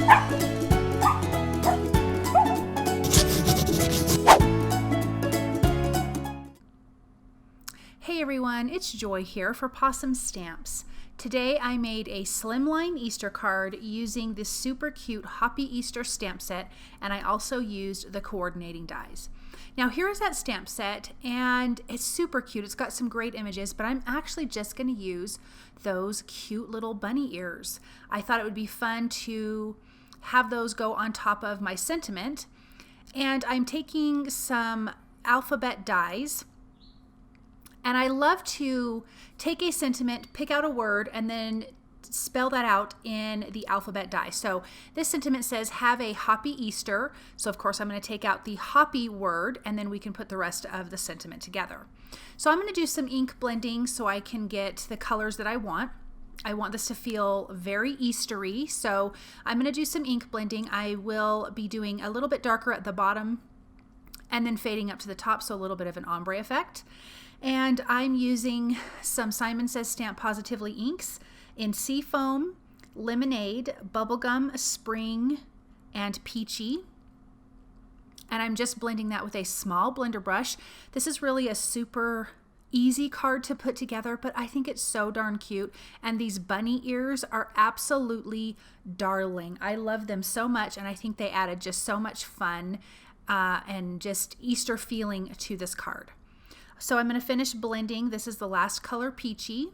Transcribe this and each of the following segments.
Hey everyone, it's Joy here for Pawsome Stamps. Today I made a slimline Easter card using this super cute Hoppy Easter stamp set, and I also used the coordinating dies. Now here is that stamp set, and it's super cute. It's got some great images, but I'm actually just going to use those cute little bunny ears. I thought it would be fun to have those go on top of my sentiment, and I'm taking some alphabet dies. And I love to take a sentiment, pick out a word, and then spell that out in the alphabet die. So this sentiment says, have a Hoppy Easter. So of course I'm going to take out the Hoppy word, and then we can put the rest of the sentiment together. So I'm going to do some ink blending so I can get the colors that I want. I want this to feel very Eastery, so I'm going to do some ink blending. I will be doing a little bit darker at the bottom and then fading up to the top, so a little bit of an ombre effect. And I'm using some Simon Says Stamp Pawsitively inks in SEAFOAM, Lemonade, Bubblegum, Spring, and Peachy. And I'm just blending that with a small blender brush. This is really a super easy card to put together, but I think it's so darn cute. And these bunny ears are absolutely darling. I love them so much, and I think they added just so much fun and just Easter feeling to this card. So I'm going to finish blending. This is the last color, Peachy.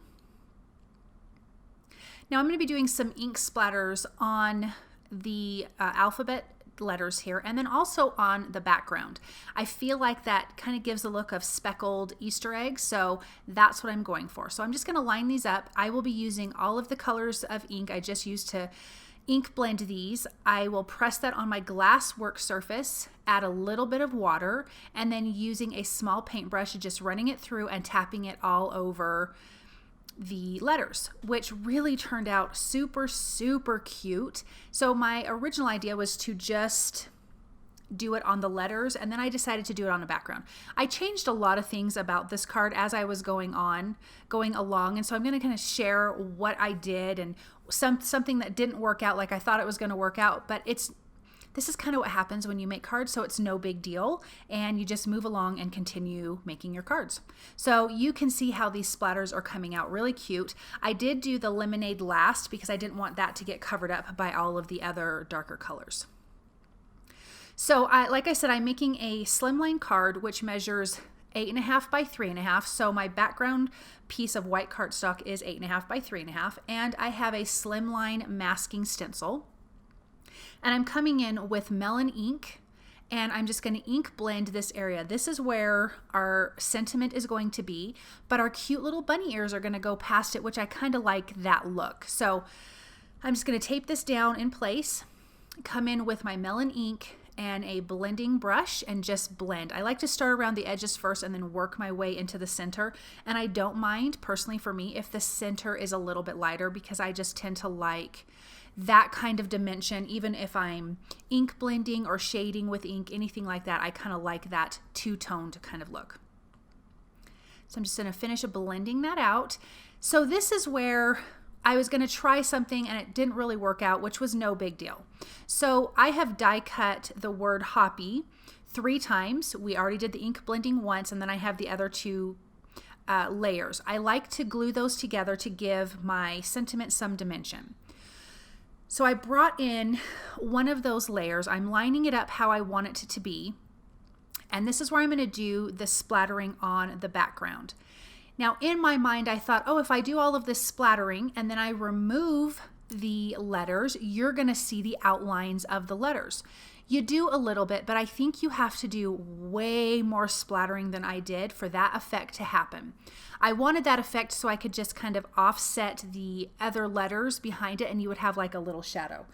Now I'm going to be doing some ink splatters on the alphabet letters here, and then also on the background. I feel like that kind of gives a look of speckled Easter eggs, so that's what I'm going for. So I'm just going to line these up. I will be using all of the colors of ink I just used to ink blend these. I will press that on my glass work surface, add a little bit of water, and then using a small paintbrush, just running it through and tapping it all over the letters, which really turned out super, super cute. So my original idea was to just do it on the letters, and then I decided to do it on a background. I changed a lot of things about this card as I was going along, and so I'm going to kind of share what I did and something that didn't work out like I thought it was going to work out, but this is kind of what happens when you make cards, so it's no big deal, and you just move along and continue making your cards. So you can see how these splatters are coming out really cute. I did do the Lemonade last because I didn't want that to get covered up by all of the other darker colors. So like I said, I'm making a slimline card which measures 8.5 by 3.5. So my background piece of white cardstock is 8.5 by 3.5, and I have a slimline masking stencil. And I'm coming in with Melon ink, and I'm just going to ink blend this area. This is where our sentiment is going to be, but our cute little bunny ears are going to go past it, which I kind of like that look. So I'm just going to tape this down in place, come in with my Melon ink and a blending brush and just blend. I like to start around the edges first and then work my way into the center. And I don't mind, personally for me, if the center is a little bit lighter, because I just tend to like that kind of dimension. Even if I'm ink blending or shading with ink, anything like that, I kind of like that two-toned kind of look. So I'm just going to finish blending that out. So this is where I was going to try something and it didn't really work out, which was no big deal. So I have die cut the word Hoppy 3 times. We already did the ink blending once, and then I have the other 2 layers. I like to glue those together to give my sentiment some dimension. So I brought in one of those layers. I'm lining it up how I want it to be. And this is where I'm going to do the splattering on the background. Now in my mind, I thought, oh, if I do all of this splattering and then I remove the letters, you're going to see the outlines of the letters. You do a little bit, but I think you have to do way more splattering than I did for that effect to happen. I wanted that effect so I could just kind of offset the other letters behind it and you would have like a little shadow.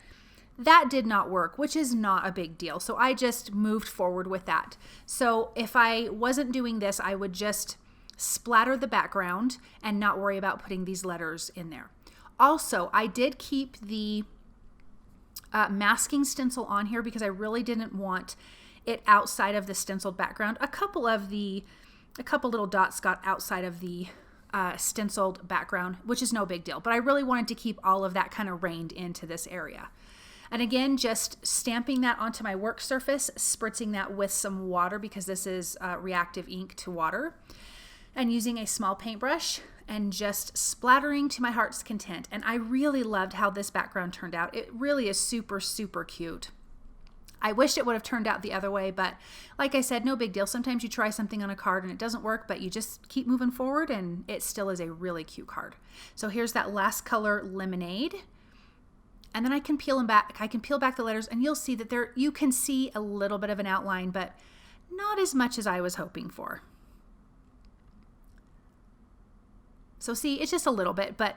That did not work, which is not a big deal. So I just moved forward with that. So if I wasn't doing this, I would just splatter the background and not worry about putting these letters in there. Also, I did keep the masking stencil on here because I really didn't want it outside of the stenciled background. A couple little dots got outside of the stenciled background, which is no big deal, but I really wanted to keep all of that kind of reined into this area. And again, just stamping that onto my work surface, spritzing that with some water because this is reactive ink to water, and using a small paintbrush and just splattering to my heart's content. And I really loved how this background turned out. It really is super, super cute. I wish it would have turned out the other way, but like I said, no big deal. Sometimes you try something on a card and it doesn't work, but you just keep moving forward and it still is a really cute card. So here's that last color, Lemonade. And then I can peel them back. I can peel back the letters and you'll see that there, you can see a little bit of an outline, but not as much as I was hoping for. So see, it's just a little bit, but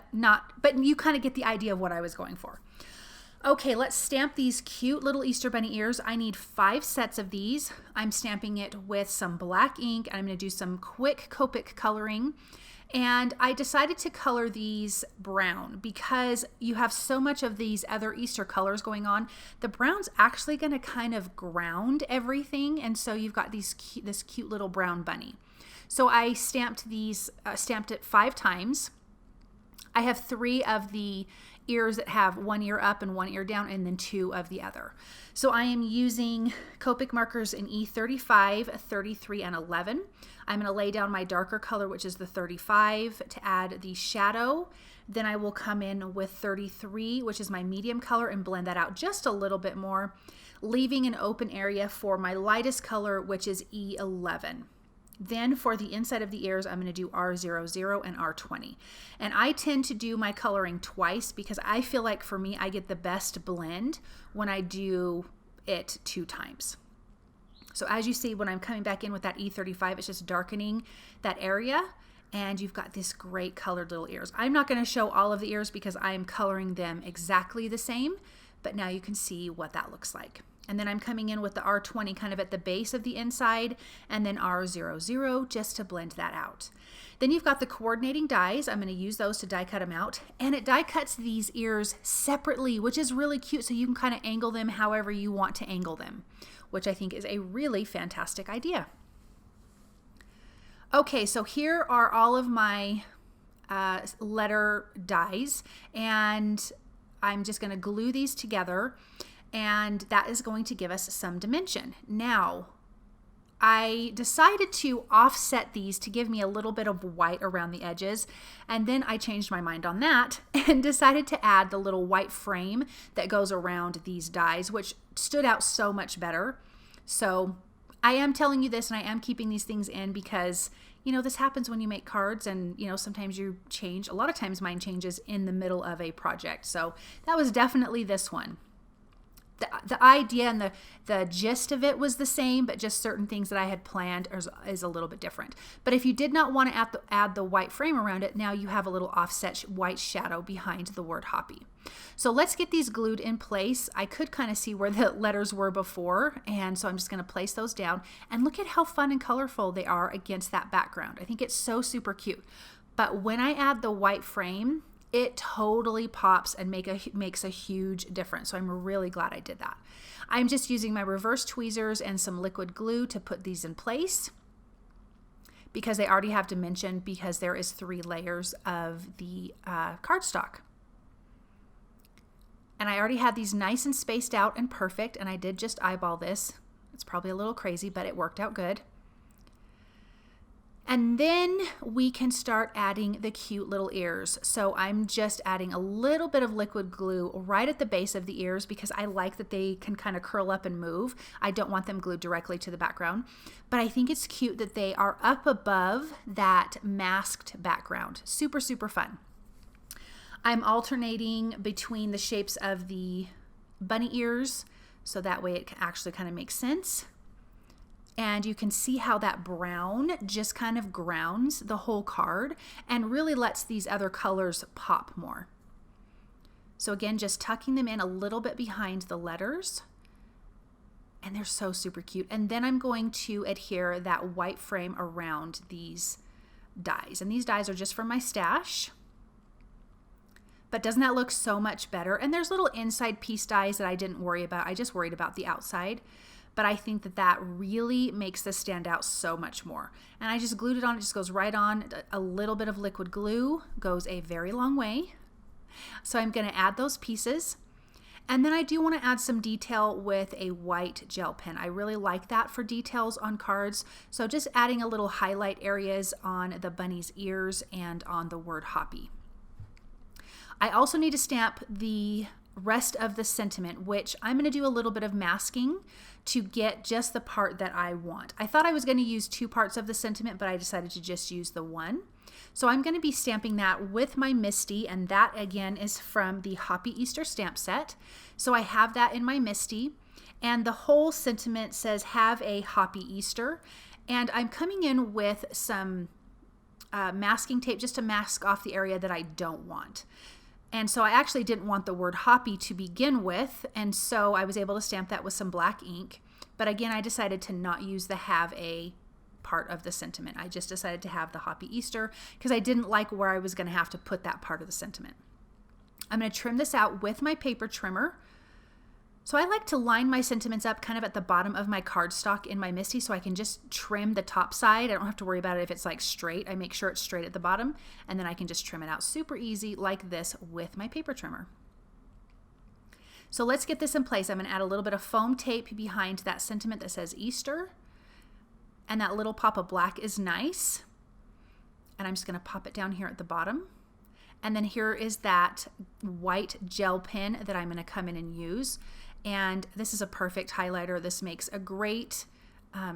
you kind of get the idea of what I was going for. Okay, let's stamp these cute little Easter bunny ears. I need 5 sets of these. I'm stamping it with some black ink, and I'm going to do some quick Copic coloring. And I decided to color these brown because you have so much of these other Easter colors going on. The brown's actually going to kind of ground everything, and so you've got this cute little brown bunny. So I stamped these, stamped it 5 times. I have 3 of the ears that have 1 ear up and 1 ear down, and then 2 of the other. So I am using Copic markers in E35, 33, and 11. I'm going to lay down my darker color, which is the 35, to add the shadow. Then I will come in with 33, which is my medium color, and blend that out just a little bit more, leaving an open area for my lightest color, which is E11. Then for the inside of the ears, I'm going to do R00 and R20. And I tend to do my coloring twice because I feel like for me, I get the best blend when I do it 2 times. So as you see, when I'm coming back in with that E35, it's just darkening that area. And you've got this great colored little ears. I'm not going to show all of the ears because I'm coloring them exactly the same, but now you can see what that looks like. And then I'm coming in with the R20 kind of at the base of the inside, and then R00 just to blend that out. Then you've got the coordinating dies. I'm going to use those to die cut them out. And it die cuts these ears separately, which is really cute. So you can kind of angle them however you want to angle them, which I think is a really fantastic idea. Okay, so here are all of my letter dies, and I'm just going to glue these together. And that is going to give us some dimension. Now, I decided to offset these to give me a little bit of white around the edges. And then I changed my mind on that and decided to add the little white frame that goes around these dies, which stood out so much better. So I am telling you this, and I am keeping these things in because, you know, this happens when you make cards, and, you know, sometimes you change. A lot of times mine changes in the middle of a project. So that was definitely this one. The idea and the gist of it was the same, but just certain things that I had planned is a little bit different. But if you did not want to add the white frame around it, now you have a little offset white shadow behind the word Hoppy. So let's get these glued in place. I could kind of see where the letters were before, and so I'm just going to place those down. And look at how fun and colorful they are against that background. I think it's so super cute. But when I add the white frame, it totally pops and makes a huge difference. So I'm really glad I did that. I'm just using my reverse tweezers and some liquid glue to put these in place because they already have dimension because there is 3 layers of the cardstock. And I already had these nice and spaced out and perfect, and I did just eyeball this. It's probably a little crazy, but it worked out good. And then we can start adding the cute little ears. So I'm just adding a little bit of liquid glue right at the base of the ears because I like that they can kind of curl up and move. I don't want them glued directly to the background, but I think it's cute that they are up above that masked background. Super, super fun. I'm alternating between the shapes of the bunny ears so that way it actually kind of makes sense. And you can see how that brown just kind of grounds the whole card and really lets these other colors pop more. So again, just tucking them in a little bit behind the letters. And they're so super cute. And then I'm going to adhere that white frame around these dies. And these dies are just from my stash. But doesn't that look so much better? And there's little inside piece dies that I didn't worry about. I just worried about the outside. But I think that that really makes this stand out so much more. And I just glued it on. It just goes right on. A little bit of liquid glue goes a very long way. So I'm going to add those pieces. And then I do want to add some detail with a white gel pen. I really like that for details on cards. So just adding a little highlight areas on the bunny's ears and on the word Hoppy. I also need to stamp the rest of the sentiment, which I'm going to do a little bit of masking to get just the part that I want. I thought I was going to use 2 parts of the sentiment, but I decided to just use the one. So I'm going to be stamping that with my Misty, and that again is from the Hoppy Easter stamp set. So I have that in my Misty, and the whole sentiment says have a Hoppy Easter, and I'm coming in with some masking tape just to mask off the area that I don't want. And so I actually didn't want the word Hoppy to begin with, and so I was able to stamp that with some black ink. But again, I decided to not use the have a part of the sentiment. I just decided to have the Hoppy Easter because I didn't like where I was going to have to put that part of the sentiment. I'm going to trim this out with my paper trimmer. So I like to line my sentiments up kind of at the bottom of my cardstock in my Misty so I can just trim the top side. I don't have to worry about it if it's like straight. I make sure it's straight at the bottom, and then I can just trim it out super easy like this with my paper trimmer. So let's get this in place. I'm going to add a little bit of foam tape behind that sentiment that says Easter, and that little pop of black is nice. And I'm just going to pop it down here at the bottom. And then here is that white gel pen that I'm going to come in and use. And this is a perfect highlighter. This makes a great,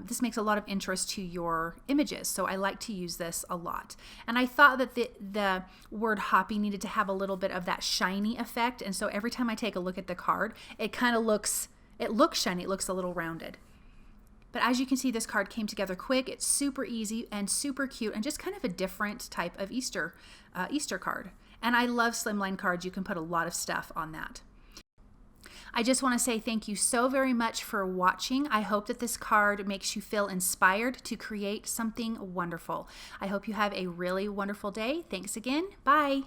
this makes a lot of interest to your images. So I like to use this a lot. And I thought that the word Hoppy needed to have a little bit of that shiny effect. And so every time I take a look at the card, it kind of looks, it looks shiny. It looks a little rounded. But as you can see, this card came together quick. It's super easy and super cute and just kind of a different type of Easter card. And I love slimline cards. You can put a lot of stuff on that. I just want to say thank you so very much for watching. I hope that this card makes you feel inspired to create something wonderful. I hope you have a really wonderful day. Thanks again. Bye.